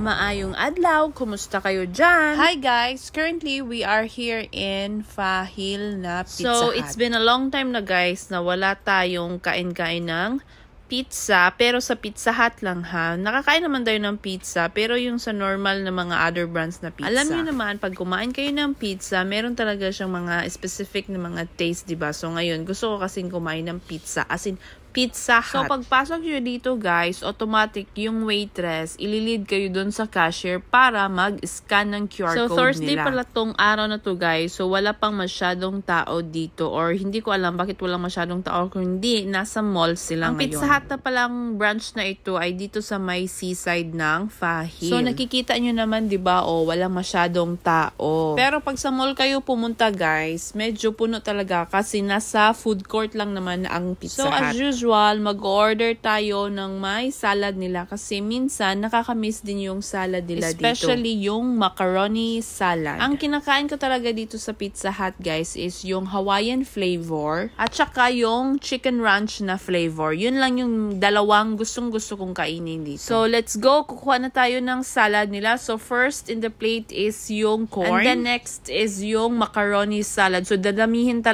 Maayong adlaw, kumusta kayo dyan? Hi guys, currently we are here in Fahil na Pizza Hut. So it's been a long time na guys na wala tayong kain-kain ng pizza, pero sa Pizza Hut lang ha. Nakakain naman tayo ng pizza, pero yung sa normal na mga other brands na pizza. Alam niyo naman, pag kumain kayo ng pizza, meron talaga siyang mga specific na mga taste, diba? So ngayon, gusto ko kasing kumain ng pizza, as in Pizza Hut. So, pagpasok nyo dito, guys, automatic yung waitress, ililid kayo dun sa cashier para mag-scan ng QR code nila. So, Thursday pala tong araw na to, guys. So, wala pang masyadong tao dito. Or, hindi ko alam bakit walang masyadong tao kung hindi, nasa mall sila ngayon. Ang Pizza Hut na palang branch na ito ay dito sa may seaside ng Fahil. So, nakikita nyo naman, diba, walang masyadong tao. Pero, pag sa mall kayo pumunta, guys, medyo puno talaga kasi nasa food court lang naman ang Pizza Hut. So, as usual, mag-order tayo ng may salad nila kasi minsan nakakamiss din yung salad nila dito. Especially yung macaroni salad. Ang kinakain ko talaga dito sa Pizza Hut guys is yung Hawaiian flavor at saka yung chicken ranch na flavor. Yun lang yung dalawang gustong-gusto kong kainin dito. So let's go. Kukuha na tayo ng salad nila. So first in the plate is yung corn. And then next is yung macaroni salad. So dadamihan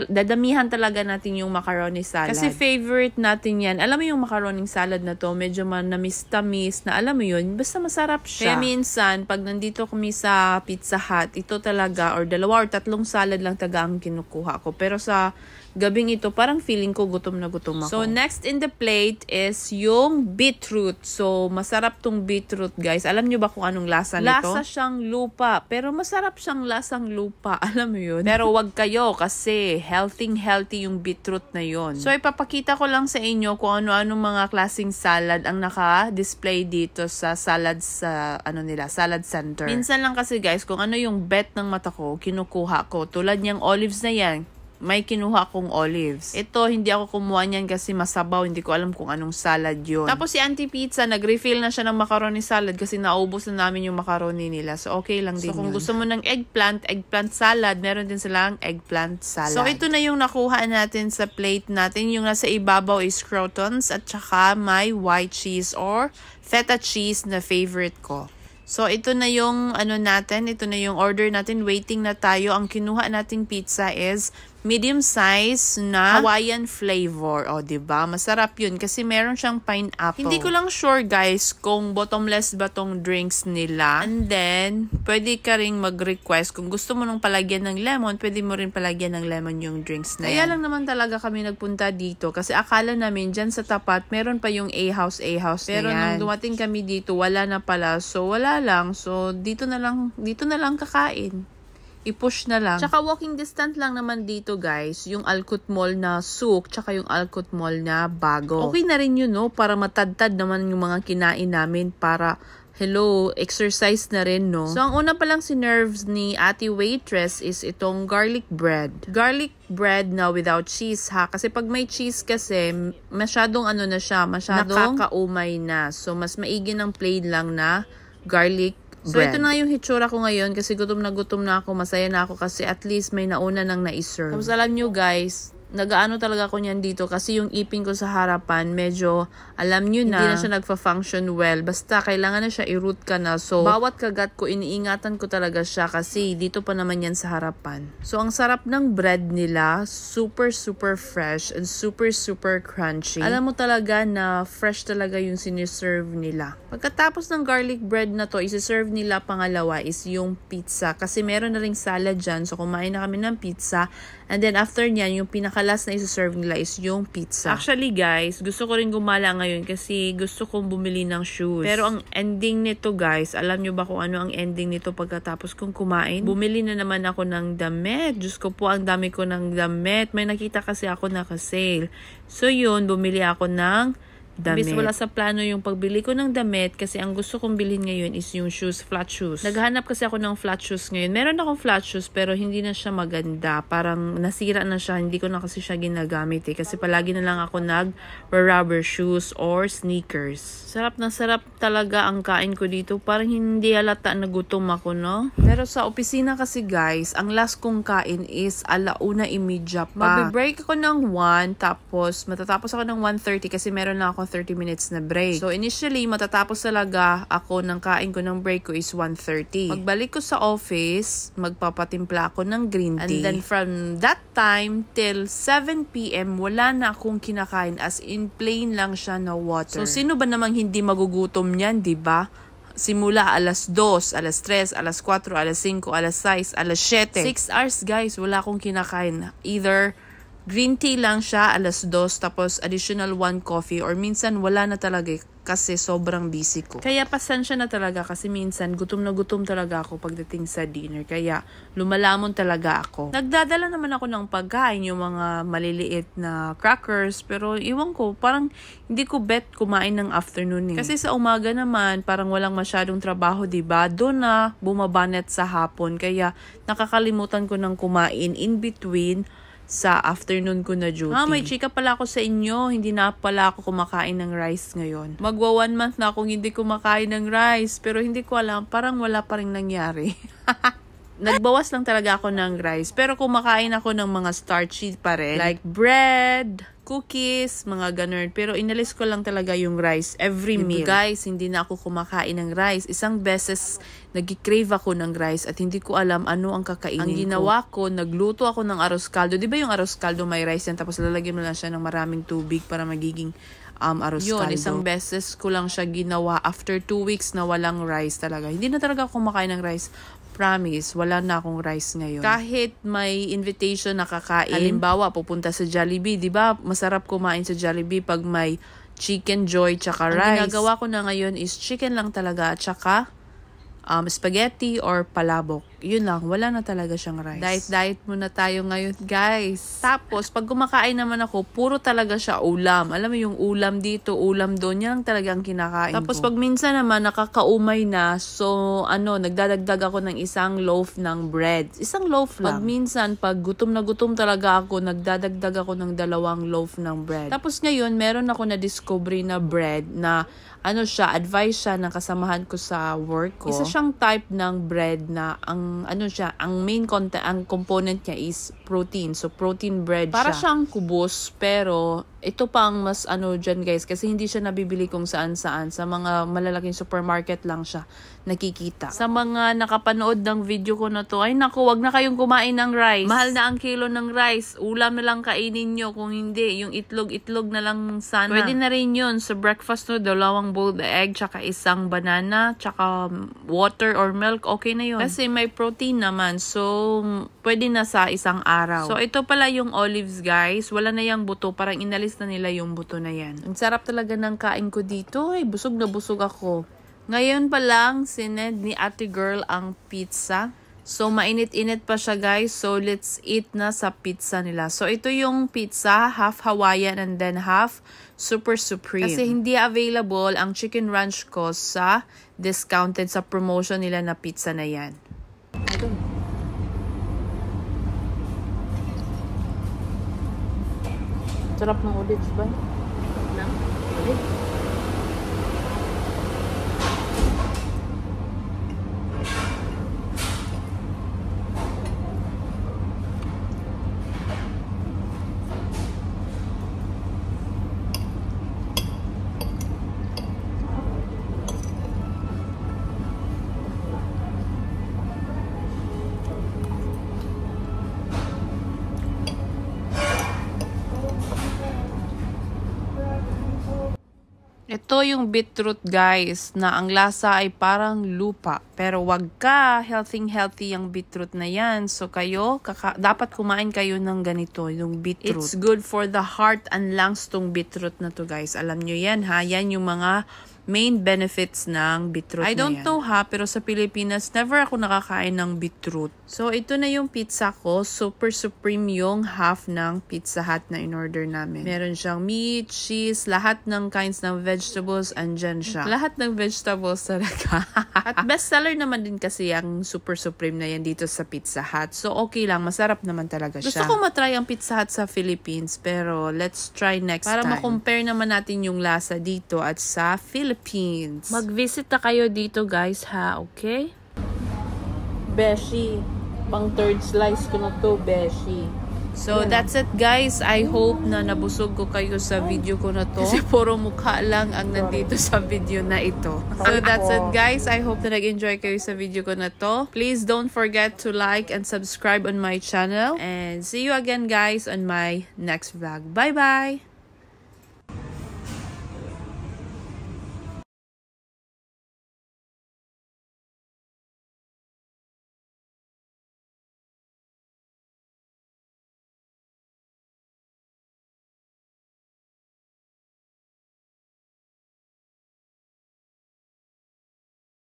talaga natin yung macaroni salad. Kasi favorite natin yan. Alam mo yung macaroni salad na to, medyo manamis-tamis na alam mo yun, basta masarap siya. Kaya minsan, pag nandito kami sa Pizza Hut, ito talaga, or 2 or 3 salad lang taga ang kinukuha ko. Pero sa gabing ito, parang feeling ko gutom na gutom ako. So, next in the plate is yung beetroot. So, masarap tong beetroot, guys. Alam nyo ba kung anong lasa nito? Lasa siyang lupa. Pero masarap siyang lasang lupa. Alam mo yun? Pero wag kayo kasi healthy yung beetroot na yun. So, ipapakita ko lang sa inyo kung ano-anong mga klaseng salad ang naka-display dito sa salad salad center. Minsan lang kasi, guys, kung ano yung bet ng mata ko, kinukuha ko. Tulad niyang olives na yan. May kinuha akong olives. Ito, hindi ako kumuha niyan kasi masabaw. Hindi ko alam kung anong salad yun. Tapos si Auntie Pizza, nag-refill na siya ng macaroni salad kasi naubos na namin yung macaroni nila. So, okay lang din yun. So, kung gusto mo ng eggplant salad, meron din silang eggplant salad. So, ito na yung nakuha natin sa plate natin. Yung nasa ibabaw is croutons at saka may white cheese or feta cheese na favorite ko. So, ito na yung ito na yung order natin. Waiting na tayo. Ang kinuha nating pizza is medium size na Hawaiian flavor. O, diba? Masarap yun kasi meron siyang pineapple. Hindi ko lang sure, guys, kung bottomless ba tong drinks nila. And then, pwede ka ring mag-request. Kung gusto mo nung palagyan ng lemon, pwede mo rin palagyan ng lemon yung drinks na yan. Kaya lang naman talaga kami nagpunta dito kasi akala namin dyan sa tapat, meron pa yung A-house na yan. Pero nung dumating kami dito, wala na pala. So, wala lang. So, dito na lang kakain. I-push na lang. Tsaka walking distance lang naman dito guys, yung Alcott Mall na Souk, tsaka yung Alcott Mall na Bago. Okay na rin yun, no? Para matadtad naman yung mga kinain namin para, exercise na rin, no? So, ang una palang sinerves ni ate waitress is itong garlic bread. Garlic bread na without cheese, ha? Kasi pag may cheese kasi, masyadong masyadong nakakaumay na. So, mas maigi ng plain lang na garlic bread. So, ito na yung hitsura ko ngayon kasi gutom na ako, masaya na ako kasi at least may nauna nang na-serve. Tapos alam nyo guys, nagaano talaga ako niyan dito kasi yung ipin ko sa harapan, medyo, alam nyo na, hindi na siya nagfa-function well. Basta, kailangan na siya i-root ka na. So, bawat kagat ko, iniingatan ko talaga siya kasi dito pa naman yan sa harapan. So, ang sarap ng bread nila, super fresh and super crunchy. Alam mo talaga na fresh talaga yung siniserve nila. Pagkatapos ng garlic bread na to, isi-serve nila pangalawa is yung pizza. Kasi meron na ring salad dyan. So, kumain na kami ng pizza. And then, after nyan, yung pinakalas na isi-serve nila is yung pizza. Actually, guys, gusto ko rin gumala ngayon kasi gusto kong bumili ng shoes. Pero ang ending nito, guys, alam nyo ba kung ano ang ending nito pagkatapos kong kumain? Bumili na naman ako ng damit. Diyos ko po, ang dami ko ng damit. May nakita kasi ako naka-sale. So, yun, bumili ako ng damit. Bis wala sa plano yung pagbili ko ng damit kasi ang gusto kong bilhin ngayon is yung shoes, flat shoes. Naghahanap kasi ako ng flat shoes ngayon. Meron akong flat shoes pero hindi na siya maganda. Parang nasira na siya. Hindi ko na kasi siya ginagamit kasi palagi na lang ako nag-rubber shoes or sneakers. Sarap na sarap talaga ang kain ko dito. Parang hindi halata na gutom ako, no? Pero sa opisina kasi guys, ang last kong kain is 1:30 pa. Mag-break ako ng 1 tapos matatapos ako ng 1:30 kasi meron na ako 30 minutes na break. So initially, matatapos talaga ako ng kain ko ng break ko is 1:30. Pagbalik ko sa office, magpapatimpla ako ng green tea. And then from that time till 7 p.m, wala na akong kinakain, as in plain lang siya na water. So sino ba namang hindi magugutom niyan, di ba? Simula alas 2, alas 3, alas 4, alas 5, alas 6, alas 7. 6 hours guys, wala akong kinakain. Either green tea lang siya, alas 2, tapos additional 1 coffee, or minsan wala na talaga kasi sobrang busy ko. Kaya pasensya na talaga kasi minsan gutom na gutom talaga ako pagdating sa dinner. Kaya lumalamon talaga ako. Nagdadala naman ako ng pagkain, yung mga maliliit na crackers, pero iwan ko, parang hindi ko bet kumain ng afternoon eh. Kasi sa umaga naman, parang walang masyadong trabaho, diba? Doon na bumabanet sa hapon, kaya nakakalimutan ko ng kumain in between sa afternoon ko na duty. May chika pala ako sa inyo. Hindi na pala ako kumakain ng rice ngayon. Magwa 1 month na akong hindi kumakain ng rice. Pero hindi ko alam, parang wala pa rin nangyari. Nagbawas lang talaga ako ng rice. Pero kumakain ako ng mga starchy pa rin. Like bread, cookies, mga ganun. Pero inalis ko lang talaga yung rice every meal. Guys, hindi na ako kumakain ng rice. Isang beses nag-crave ako ng rice at hindi ko alam ano ang kakainin ko. Ang ginawa ko, nagluto ako ng arroz caldo. Di ba yung arroz caldo may rice yan, tapos lalagyan mo lang siya ng maraming tubig para magiging arroz caldo. Yun, isang beses ko lang siya ginawa after 2 weeks na walang rice talaga. Hindi na talaga ako kumakain ng rice. Promise, wala na akong rice ngayon. Kahit may invitation na kakain, halimbawa pupunta sa Jollibee, di ba? Masarap kumain sa Jollibee pag may chicken joy tsaka rice. Ang ginagawa ko na ngayon is chicken lang talaga tsaka spaghetti or palabok. Yun lang, wala na talaga siyang rice. Diet muna tayo ngayon, guys. Tapos, pag kumakain naman ako, puro talaga siya ulam. Alam mo yung ulam dito, ulam doon, yan lang talaga ang kinakain ko. Tapos, pag minsan naman, nakakaumay na, so, nagdadagdag ako ng isang loaf ng bread. Isang loaf lang. Pag minsan, pag gutom na gutom talaga ako, nagdadagdag ako ng 2 loaf ng bread. Tapos ngayon, meron ako na-discovery na bread na advice siya ng kasamahan ko sa work ko. Isa siyang type ng bread na ang main content, ang component niya is protein. So, protein bread siya. Para siyang kubos, pero ito pang mas dyan guys, kasi hindi siya nabibili kung saan-saan. Sa mga malalaking supermarket lang siya nakikita. Sa mga nakapanood ng video ko na to, ay naku, wag na kayong kumain ng rice. Mahal na ang kilo ng rice. Ulam na lang kainin nyo. Kung hindi, yung itlog na lang sana. Pwede na rin yun. Sa breakfast no, 2 boiled egg, tsaka 1 banana, tsaka water or milk, okay na yun. Kasi may protein naman. So, pwede na sa 1 araw. So, ito pala yung olives guys. Wala na yung buto. Parang inalis na nila yung buto na yan. Ang sarap talaga ng kain ko dito. Ay, busog na busog ako. Ngayon pa lang, sinend ni ate girl ang pizza. So, mainit-init pa siya guys. So, let's eat na sa pizza nila. So, ito yung pizza. Half Hawaiian and then half Super Supreme. Kasi hindi available ang chicken ranch ko sa discounted sa promotion nila na pizza na yan. Sarap ng olives ba? Olives? Ito yung beetroot guys, na ang lasa ay parang lupa. Pero wag ka, healthy yung beetroot na yan. So kayo, dapat kumain kayo ng ganito, yung beetroot. It's good for the heart and lungs tong beetroot na to guys. Alam nyo yan ha, yan yung mga main benefits ng beetroot na yan. I don't know ha, pero sa Pilipinas, never ako nakakain ng beetroot. So, ito na yung pizza ko. Super Supreme yung half ng Pizza Hut na in-order namin. Meron siyang meat, cheese, lahat ng kinds ng vegetables, andyan siya. Lahat ng vegetables talaga. At bestseller naman din kasi ang Super Supreme na yan dito sa Pizza Hut. So, okay lang. Masarap naman talaga siya. Gusto ko matry ang Pizza Hut sa Philippines, pero let's try next time. Para ma-compare naman natin yung lasa dito at sa Philippines. Mag-visit na kayo dito guys ha, okay? Beshi. Pang third slice ko na to, beshi. So, that's it guys. I hope na nabusog ko kayo sa video ko na to. Kasi puro mukha lang ang nandito sa video na ito. So, that's it guys. I hope na nag-enjoy kayo sa video ko na to. Please don't forget to like and subscribe on my channel. And see you again guys on my next vlog. Bye-bye!